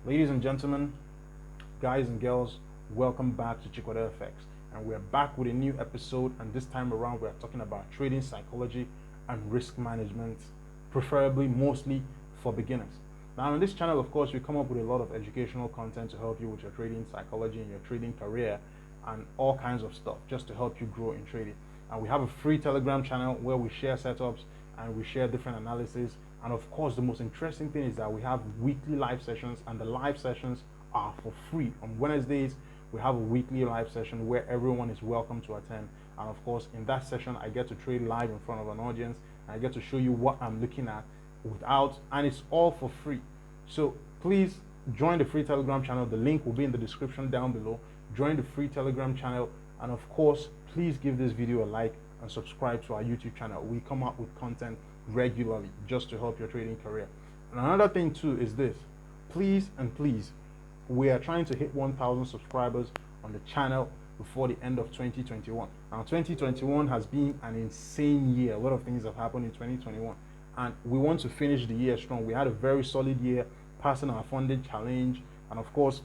Ladies and gentlemen, guys and girls, welcome back to Chikwada FX. And we're back with a new episode. And this time around, we're talking about trading psychology and risk management, preferably mostly for beginners. Now, on this channel, of course, we come up with a lot of educational content to help you with your trading psychology and your trading career and all kinds of stuff just to help you grow in trading. And we have a free Telegram channel where we share setups and we share different analysis. And of course, the most interesting thing is that we have weekly live sessions, and the live sessions are for free. On Wednesdays, we have a weekly live session where everyone is welcome to attend. And of course, in that session, I get to trade live in front of an audience. And I get to show you what I'm looking at and it's all for free. So please join the free Telegram channel. The link will be in the description down below. Join the free Telegram channel. And of course, please give this video a like and subscribe to our YouTube channel. We come out with content regularly just to help your trading career. And another thing too is this. Please and please, we are trying to hit 1,000 subscribers on the channel before the end of 2021. Now, 2021 has been an insane year. A lot of things have happened in 2021, and we want to finish the year strong. We had a very solid year, passing our funded challenge, and of course,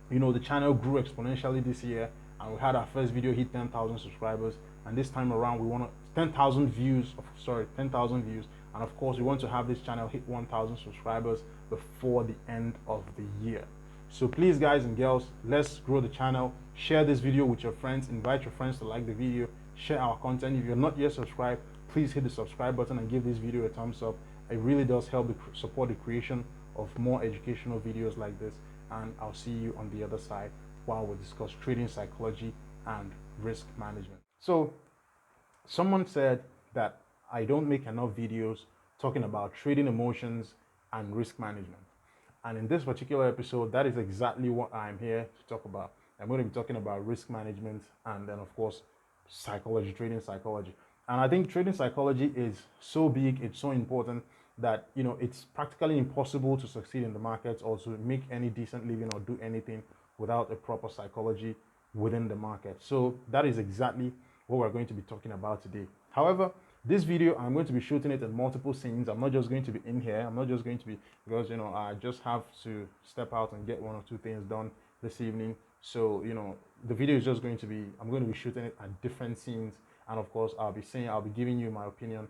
the channel grew exponentially this year, and we had our first video hit 10,000 subscribers. And this time around, we want 10,000 views. 10,000 views. And of course, we want to have this channel hit 1,000 subscribers before the end of the year. So please, guys and girls, let's grow the channel. Share this video with your friends. Invite your friends to like the video. Share our content. If you're not yet subscribed, please hit the subscribe button and give this video a thumbs up. It really does help support the creation of more educational videos like this. And I'll see you on the other side while we discuss trading psychology and risk management. So someone said that I don't make enough videos talking about trading emotions and risk management. And in this particular episode, that is exactly what I'm here to talk about. I'm going to be talking about risk management and then, of course, psychology, trading psychology. And I think trading psychology is so big, it's so important that, it's practically impossible to succeed in the markets or to make any decent living or do anything without a proper psychology within the market. So that is exactly what we're going to be talking about today. However, this video, I'm going to be shooting it in multiple scenes. I'm not just going to be in here. I'm not just going to be, because, I just have to step out and get one or two things done this evening. So, the video is just going to be, I'm going to be shooting it at different scenes. And of course, I'll be giving you my opinion,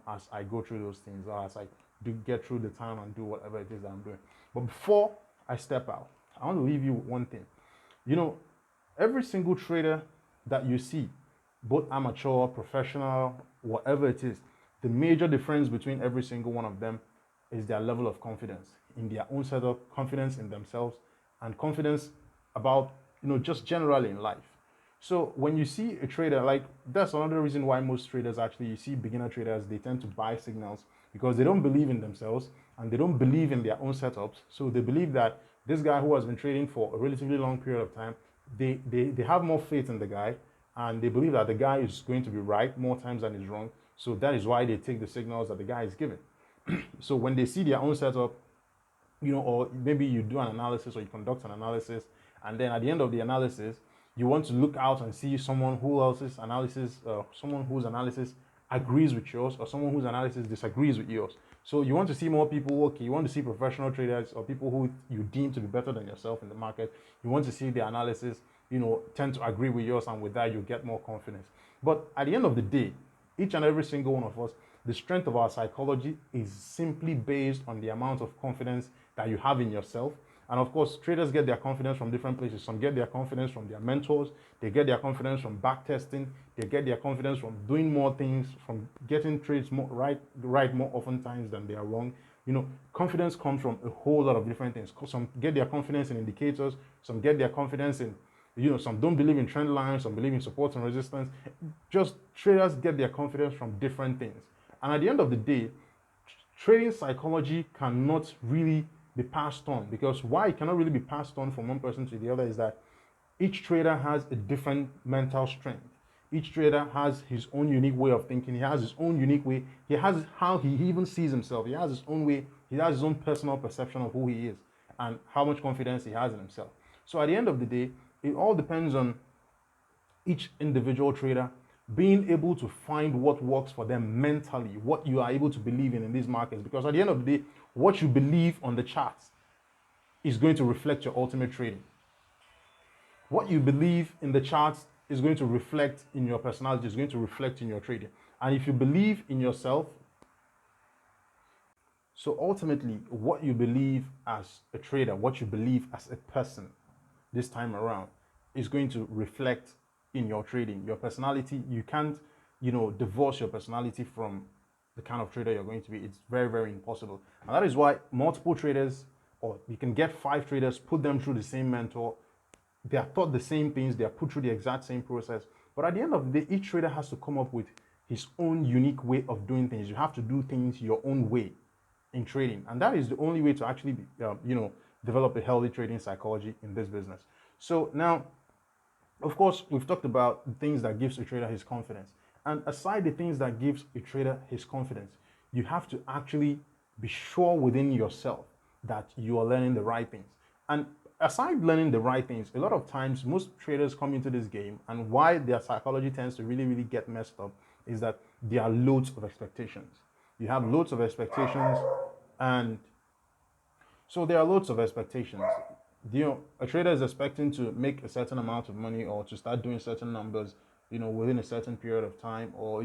as I go through those things, or as I do get through the time and do whatever it is that I'm doing. But before I step out, I want to leave you with one thing. Every single trader that you see, both amateur, professional, whatever it is, the major difference between every single one of them is their level of confidence in their own setup, confidence in themselves, and confidence about, just generally in life. So when you see a trader, like, that's another reason why most traders, actually, you see beginner traders, they tend to buy signals because they don't believe in themselves and they don't believe in their own setups. So they believe that this guy who has been trading for a relatively long period of time, they have more faith in the guy, and they believe that the guy is going to be right more times than is wrong. So that is why they take the signals that the guy is giving. So when they see their own setup, or maybe you do an analysis or you conduct an analysis, and then at the end of the analysis, you want to look out and see someone whose analysis agrees with yours, or someone whose analysis disagrees with yours. So you want to see more people. Okay, you want to see professional traders or people who you deem to be better than yourself in the market. You want to see their analysis, tend to agree with yours, and with that, you get more confidence. But at the end of the day, each and every single one of us, the strength of our psychology is simply based on the amount of confidence that you have in yourself. And of course, traders get their confidence from different places. Some get their confidence from their mentors. They get their confidence from back testing. They get their confidence from doing more things, from getting trades right more often times than they are wrong. Confidence comes from a whole lot of different things. Some get their confidence in indicators. Some get their confidence in, some don't believe in trend lines. Some believe in support and resistance. Just traders get their confidence from different things. And at the end of the day, trading psychology cannot really be passed on, because why it cannot really be passed on from one person to the other is that each trader has a different mental strength. Each trader has his own unique way of thinking. He has his own unique way. He has how he even sees himself. He has his own way. He has his own personal perception of who he is and how much confidence he has in himself. So at the end of the day, it all depends on each individual trader being able to find what works for them mentally, what you are able to believe in these markets. Because at the end of the day, what you believe on the charts is going to reflect your ultimate trading. What you believe in the charts is going to reflect in your personality, is going to reflect in your trading. And if you believe in yourself, so ultimately, what you believe as a trader, what you believe as a person this time around is going to reflect in your trading. Your personality, you can't, divorce your personality from the kind of trader you're going to be. It's very, very impossible. And that is why multiple traders, or you can get 5 traders, put them through the same mentor. They are taught the same things, they are put through the exact same process. But at the end of the day, each trader has to come up with his own unique way of doing things. You have to do things your own way in trading, and that is the only way to actually develop a healthy trading psychology in this business. So now, of course, we've talked about the things that gives a trader his confidence, and aside the things that gives a trader his confidence, you have to actually be sure within yourself that you are learning the right things. And aside learning the right things, a lot of times most traders come into this game, and why their psychology tends to really, really get messed up is that there are loads of expectations. You have loads of expectations, and so there are loads of expectations. A trader is expecting to make a certain amount of money, or to start doing certain numbers, within a certain period of time, or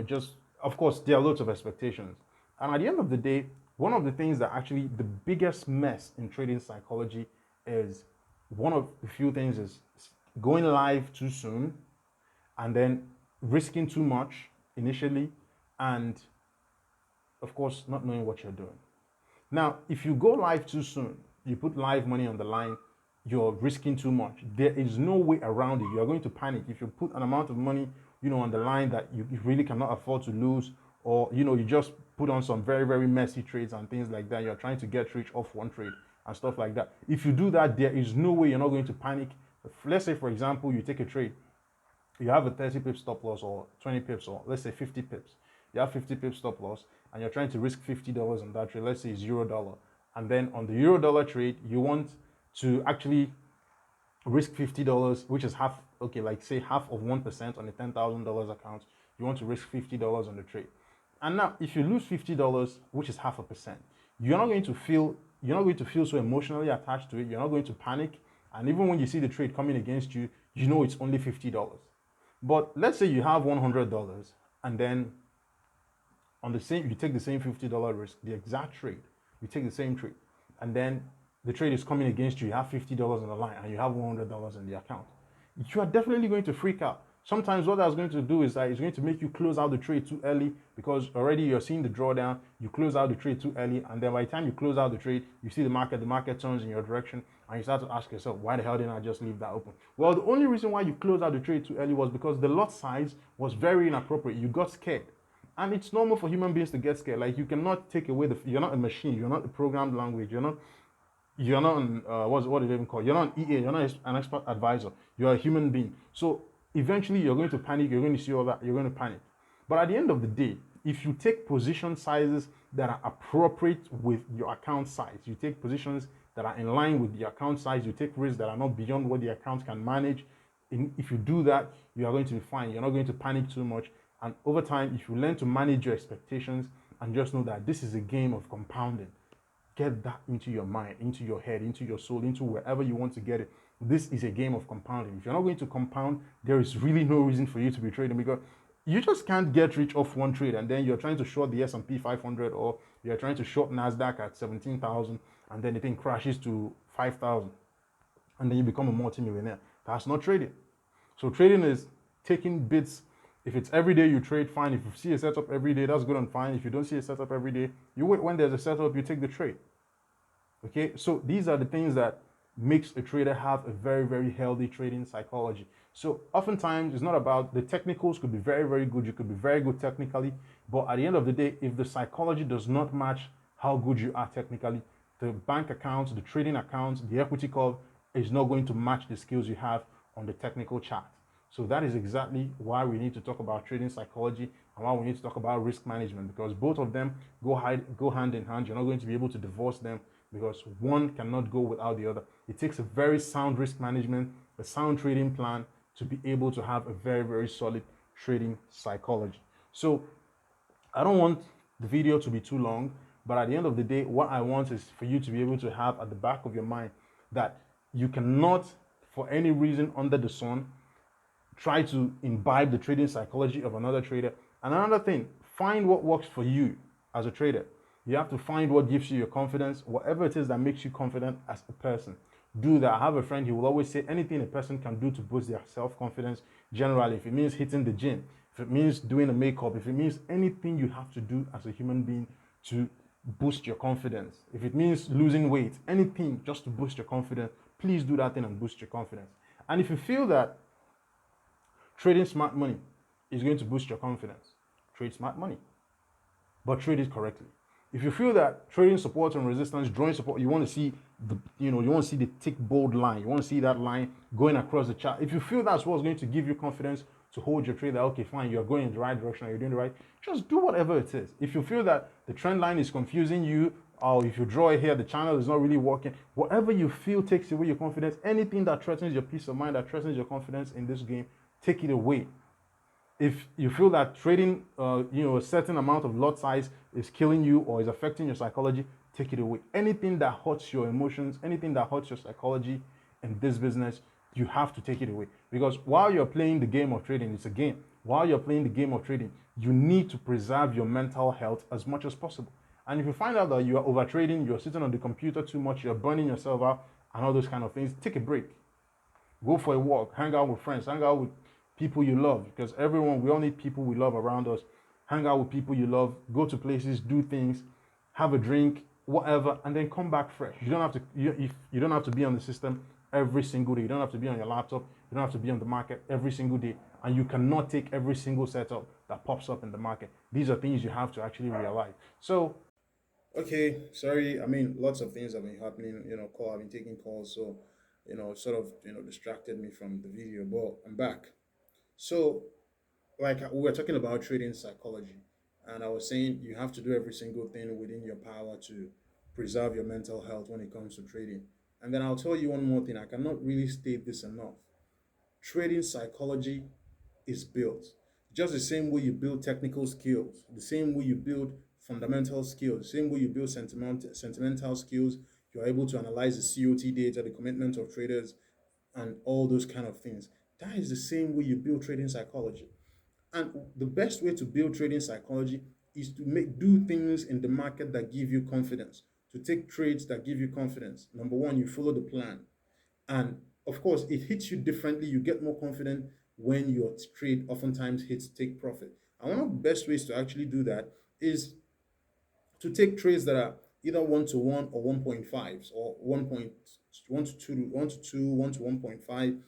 just, of course, there are loads of expectations. And at the end of the day, one of the things that actually the biggest mess in trading psychology is, one of the few things is going live too soon, and then risking too much initially, and of course, not knowing what you're doing. Now, if you go live too soon, you put live money on the line, you're risking too much. There is no way around it. You're going to panic. If you put an amount of money, on the line that you really cannot afford to lose, or, you just put on some very, very messy trades and things like that. You're trying to get rich off one trade and stuff like that. If you do that, there is no way you're not going to panic. Let's say, for example, you take a trade, you have a 30 pip stop loss, or 20 pips, or let's say 50 pips. You have 50 pips stop loss, and you're trying to risk $50 on that trade. Let's say $0. And then on the $0 trade, you want to actually risk $50, which is half, okay, like say half of 1% on a $10,000 account. You want to risk $50 on the trade. And now, if you lose $50, which is half a percent, you're not going to feel so emotionally attached to it. You're not going to panic. And even when you see the trade coming against you, you know it's only $50. But let's say you have $100, and then you take the same $50 risk, the exact trade, you take the same trade, and then the trade is coming against you, you have $50 on the line, and you have $100 in the account. You are definitely going to freak out. Sometimes what that's going to do is that it's going to make you close out the trade too early, because already you're seeing the drawdown, you close out the trade too early, and then by the time you close out the trade, you see the market turns in your direction, and you start to ask yourself, why the hell didn't I just leave that open? Well, the only reason why you closed out the trade too early was because the lot size was very inappropriate. You got scared. And it's normal for human beings to get scared. Like, you cannot take away you're not a machine, you're not a programmed language, you're not an, what do they even call it? You're not an EA, you're not an expert advisor, you're a human being. So eventually you're going to panic, you're going to see all that, you're going to panic. But at the end of the day, if you take position sizes that are appropriate with your account size, you take positions that are in line with the account size, you take risks that are not beyond what the account can manage, if you do that, you are going to be fine. You're not going to panic too much. And over time, if you learn to manage your expectations and just know that this is a game of compounding, get that into your mind, into your head, into your soul, into wherever you want to get it. This is a game of compounding. If you're not going to compound, there is really no reason for you to be trading, because you just can't get rich off one trade and then you're trying to short the S&P 500, or you're trying to short NASDAQ at 17,000 and then the thing crashes to 5,000 and then you become a multimillionaire. That's not trading. So trading is taking bits. If it's every day you trade, fine. If you see a setup every day, that's good and fine. If you don't see a setup every day, you wait when there's a setup, you take the trade. Okay, so these are the things that makes a trader have a very, very healthy trading psychology. So oftentimes it's not about the technicals. Could be very, very good. You could be very good technically, but at the end of the day, if the psychology does not match how good you are technically, the bank accounts, the trading accounts, the equity curve is not going to match the skills you have on the technical chart. So that is exactly why we need to talk about trading psychology and why we need to talk about risk management, because both of them go hand in hand. You're not going to be able to divorce them, because one cannot go without the other. It takes a very sound risk management, a sound trading plan to be able to have a very, very solid trading psychology. So I don't want the video to be too long. But at the end of the day, what I want is for you to be able to have at the back of your mind that you cannot, for any reason under the sun, try to imbibe the trading psychology of another trader. And another thing, find what works for you as a trader. You have to find what gives you your confidence, whatever it is that makes you confident as a person. Do that. I have a friend, he will always say anything a person can do to boost their self-confidence, generally, if it means hitting the gym, if it means doing a makeup, if it means anything you have to do as a human being to boost your confidence, if it means losing weight, anything just to boost your confidence, please do that thing and boost your confidence. And if you feel that trading smart money is going to boost your confidence, trade smart money, but trade it correctly. If you feel that trading support and resistance, drawing support, you want to see you want to see the thick bold line, you want to see that line going across the chart. If you feel that's what's going to give you confidence to hold your trade, that okay, fine, you're going in the right direction, you're doing the right, just do whatever it is. If you feel that the trend line is confusing you, or if you draw it here, the channel is not really working, whatever you feel takes away your confidence, anything that threatens your peace of mind, that threatens your confidence in this game, take it away. If you feel that trading, a certain amount of lot size is killing you or is affecting your psychology, take it away. Anything that hurts your emotions, anything that hurts your psychology in this business, you have to take it away. Because while you're playing the game of trading, it's a game. While you're playing the game of trading, you need to preserve your mental health as much as possible. And if you find out that you are over trading, you're sitting on the computer too much, you're burning yourself out, and all those kind of things, take a break. Go for a walk, hang out with friends, hang out with people you love, because we all need people we love around us. Hang out with people you love, go to places, do things, have a drink, whatever, and then come back fresh. You don't have to you don't have to be on the system every single day. You don't have to be on your laptop. You don't have to be on the market every single day, and you cannot take every single setup that pops up in the market. These are things you have to actually realize. So, okay, sorry. I mean, lots of things have been happening. I've been taking calls, so sort of distracted me from the video. But I'm back. So, like we were talking about trading psychology, and I was saying you have to do every single thing within your power to preserve your mental health when it comes to trading. And then I'll tell you one more thing. I cannot really state this enough. Trading psychology is built just the same way you build technical skills, the same way you build fundamental skills, the same way you build sentimental skills. You're able to analyze the COT data, the commitment of traders, and all those kind of things. That is the same way you build trading psychology. And the best way to build trading psychology is to do things in the market that give you confidence, to take trades that give you confidence. Number one, you follow the plan. And of course, it hits you differently. You get more confident when your trade oftentimes hits take profit. And one of the best ways to actually do that is to take trades that are either 1-to-1 or 1.5s or 1.1 to 2, 1-to-2, 1 to 1.5.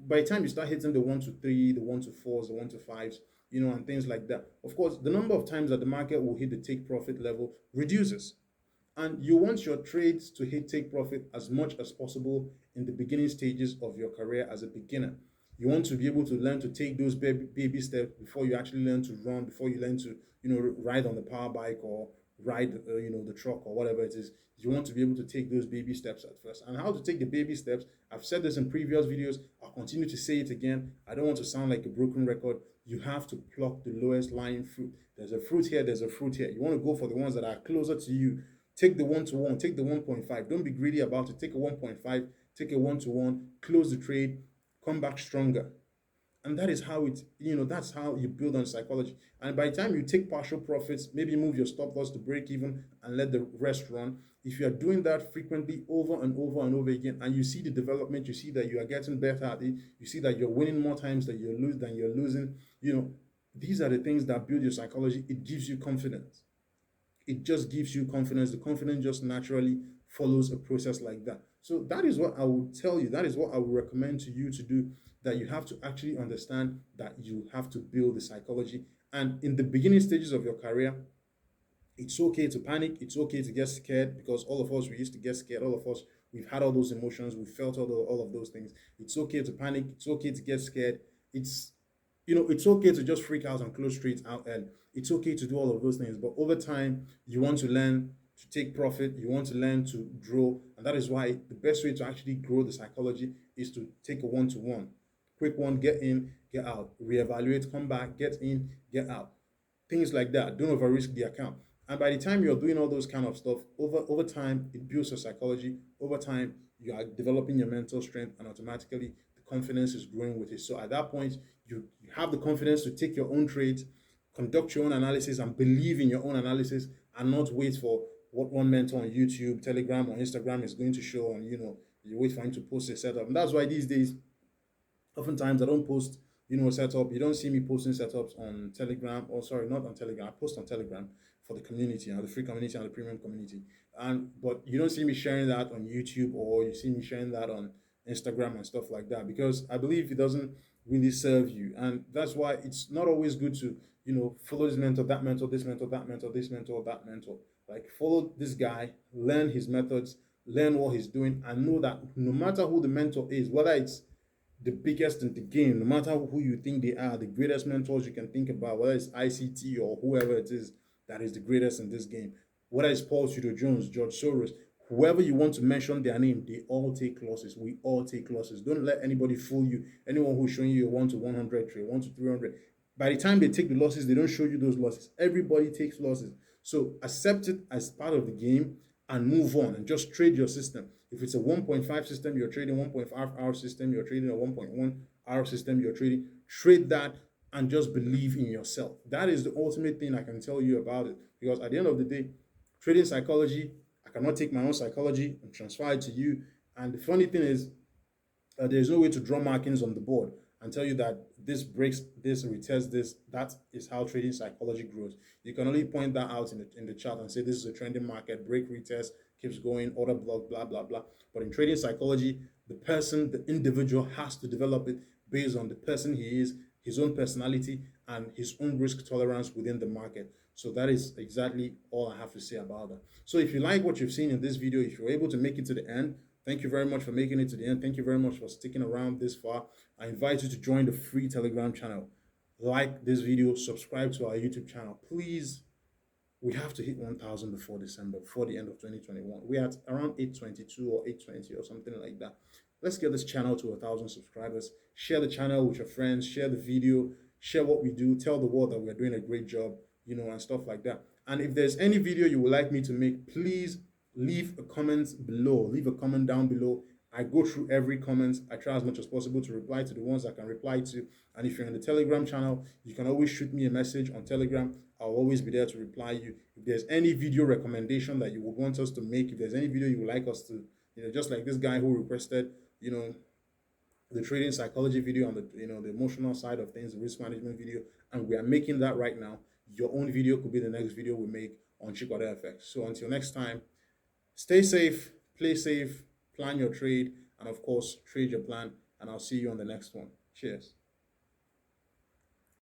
By the time you start hitting the 1-to-3, the 1-to-4s, the 1-to-5s, and things like that, of course, the number of times that the market will hit the take profit level reduces. And you want your trades to hit take profit as much as possible in the beginning stages of your career as a beginner. You want to be able to learn to take those baby steps before you actually learn to run, before you learn to, ride on the power bike or ride, the truck or whatever it is. You want to be able to take those baby steps at first. And how to take the baby steps, I've said this in previous videos. I'll continue to say it again. I don't want to sound like a broken record. You have to pluck the lowest lying fruit. There's a fruit here, there's a fruit here. You want to go for the ones that are closer to you. Take the 1-to-1, take the 1.5. Don't be greedy about it. Take a 1.5, take a 1-to-1, close the trade, come back stronger. And that is how that's how you build on psychology. And by the time you take partial profits, maybe move your stop loss to break even and let the rest run. If you are doing that frequently over and over and over again, and you see the development, you see that you are getting better at it, you see that you're winning more times than you're losing, these are the things that build your psychology. It gives you confidence. It just gives you confidence. The confidence just naturally follows a process like that. So that is what I would tell you. That is what I would recommend to you to do, that you have to actually understand that you have to build the psychology. And in the beginning stages of your career, it's okay to panic. It's okay to get scared, because all of us, we used to get scared. All of us, we've had all those emotions. We've felt all of those things. It's okay to panic. It's okay to get scared. It's okay to just freak out and close trades out, and it's okay to do all of those things. But over time, you want to learn to take profit. You want to learn to grow. And that is why the best way to actually grow the psychology is to take a 1-to-1. Quick one, get in, get out, reevaluate, come back, get in, get out. Things like that. Don't over risk the account. And by the time you're doing all those kind of stuff, over time, it builds your psychology. Over time, you are developing your mental strength, and automatically the confidence is growing with it. So at that point, you have the confidence to take your own trades, conduct your own analysis, and believe in your own analysis, and not wait for what one mentor on YouTube, Telegram, or Instagram is going to show. And you wait for him to post a setup. And that's why these days, oftentimes I don't post, setup. You don't see me posting setups on Telegram, or sorry, not on Telegram. I post on Telegram for the community, and the free community and the premium community. But you don't see me sharing that on YouTube, or you see me sharing that on Instagram and stuff like that, because I believe it doesn't really serve you. And that's why it's not always good to, follow this mentor, that mentor, this mentor, that mentor, this mentor, that mentor. Like, follow this guy, learn his methods, learn what he's doing, and know that no matter who the mentor is, whether it's the biggest in the game, no matter who you think they are, the greatest mentors you can think about, whether it's ICT or whoever it is that is the greatest in this game, whether it's Paul Tudor Jones, George Soros, whoever you want to mention their name, they all take losses. We all take losses. Don't let anybody fool you. Anyone who's showing you a 1 to 100 trade, 1 to 300, by the time they take the losses, they don't show you those losses. Everybody takes losses. So accept it as part of the game and move on and just trade your system. If it's a 1.5 system, you're trading 1.5 hour system, you're trading a 1.1 hour system, you're trading, trade that and just believe in yourself. That is the ultimate thing I can tell you about it. Because at the end of the day, trading psychology, I cannot take my own psychology and transfer it to you. And the funny thing is, there's no way to draw markings on the board and tell you that this breaks this, retests this. That is how trading psychology grows. You can only point that out in the chart and say this is a trending market, break, retest, keeps going, order block, blah, blah, blah. But in trading psychology, the person, the individual has to develop it based on the person he is, his own personality, and his own risk tolerance within the market. So that is exactly all I have to say about that. So if you like what you've seen in this video, if you're able to make it to the end, thank you very much for making it to the end. Thank you very much for sticking around this far. I invite you to join the free Telegram channel. Like this video, subscribe to our YouTube channel. Please, we have to hit 1,000 before December, before the end of 2021. We're at around 822 or 820 or something like that. Let's get this channel to 1,000 subscribers. Share the channel with your friends. Share the video. Share what we do. Tell the world that we're doing a great job, and stuff like that. And if there's any video you would like me to make, please leave a comment below. Leave a comment down below. I go through every comment. I try as much as possible to reply to the ones I can reply to. And if you're in the Telegram channel, you can always shoot me a message on Telegram. I'll always be there to reply you. If there's any video recommendation that you would want us to make, if there's any video you would like us to, just like this guy who requested, the trading psychology video on the, the emotional side of things, the risk management video, and we are making that right now. Your own video could be the next video we make on Chikwado FX. So until next time, stay safe, play safe, plan your trade, and of course, trade your plan. And I'll see you on the next one. Cheers.